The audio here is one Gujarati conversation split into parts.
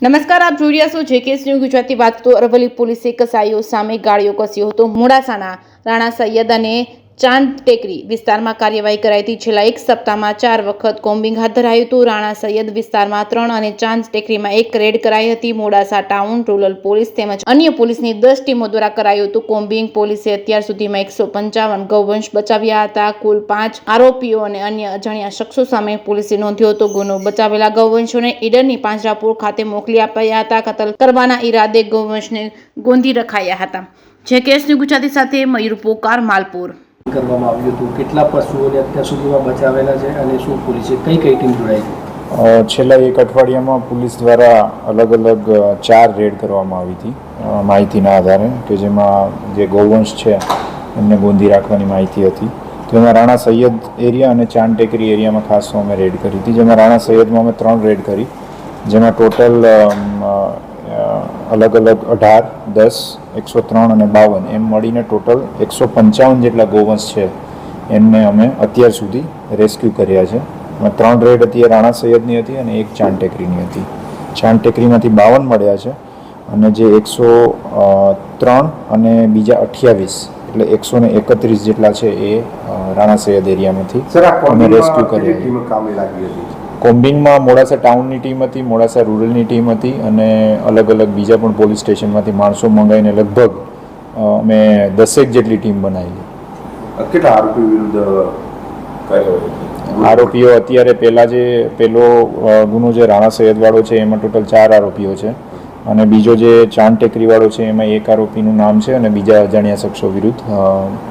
નમસ્કાર, આપ જોઈ રહ્યા છો જેકેએસ ન્યૂઝ ગુજરાતી. વાત તો અરવલ્લી પોલીસે કસાઈઓ સામે ગાળિયો કસ્યો હતો. મોડાસાના રાણા સૈયદ અને ચાંદ ટેકરી વિસ્તારમાં કાર્યવાહી કરાઈ હતી. છેલ્લા એક સપ્તાહમાં 4 વખત કોમ્બિંગ હાથ ધરાયું હતું. રાણા સૈયદ વિસ્તારમાં 3 અને ચાંદ ટેકરીમાં 1 રેડ કરાઈ હતી. મોડાસા ટાઉન રૂરલ પોલીસ તેમજ અન્ય પોલીસની 10 ટીમો દ્વારા કરાયું હતું કોમ્બિંગ. પોલીસે અત્યાર સુધીમાં 155 ગૌવંશ બચાવ્યા હતા. કુલ 5 આરોપીઓ અને અન્ય અજાણ્યા શખ્સો સામે પોલીસે નોંધ્યો હતો ગુનો. બચાવેલા ગૌવંશોને ઈડરની પાંજરાપોળ ખાતે મોકલી આપ્યા હતા. કતલ કરવાના ઈરાદે ગૌવંશને ગોંધી રખાયા હતા. જેકેએસ ન્યૂઝ ગુજરાતી સાથે મયુર પોકાર, માલપુર. કરવામાં આવ્યું હતું. કેટલા પશુઓને અત્યાર સુધીમાં બચાવેલા છે અને શું પોલીસે કઈ ટીમ જોડાઈ? છેલ્લા એક અઠવાડિયામાં પોલીસ દ્વારા અલગ અલગ 4 રેડ કરવામાં આવી હતી માહિતીના આધારે, કે જેમાં જે ગૌવંશ છે એમને ગોંધી રાખવાની માહિતી હતી. તો એમાં રાણા સૈયદ એરિયા અને ચાંદ ટેકરી એરિયામાં ખાસ અમે રેડ કરી હતી. જેમાં રાણા સૈયદમાં અમે 3 રેડ કરી, જેમાં ટોટલ અલગ અલગ 18, 10, 103 અને 52 એમ મળીને ટોટલ 155 જેટલા ગૌવંશ છે એમને અમે અત્યાર સુધી રેસ્ક્યુ કર્યા છે. 3 રેડ હતી એ રાણા સૈયદની હતી અને 1 ચાંદ ટેકરીની હતી. ચાંદ ટેકરીમાંથી 52 મળ્યા છે અને જે 103 અને બીજા 28 એટલે 131 જેટલા છે એ રાણા સૈયદ એરિયામાંથી અમે રેસ્ક્યુ કર્યા. કોમ્બિંગમાં મોડાસા ટાઉનની ટીમ હતી, મોડાસા રૂરલની ટીમ હતી અને અલગ અલગ બીજા પણ પોલીસ સ્ટેશનમાંથી માણસો મંગાવીને લગભગ અમે 10 જેટલી ટીમ બનાવેલી. કેટલા આરોપી વિરુદ્ધ આરોપીઓ અત્યારે પેલો ગુનો જે રાણા સૈયદવાળો છે એમાં ટોટલ 4 આરોપીઓ છે અને બીજો જે ચાંદ ટેકરીવાળો છે એમાં 1 આરોપીનું નામ છે અને બીજા અજાણ્યા શખ્સો વિરુદ્ધ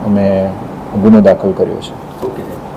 અમે ગુનો દાખલ કર્યો છે. ઓકે.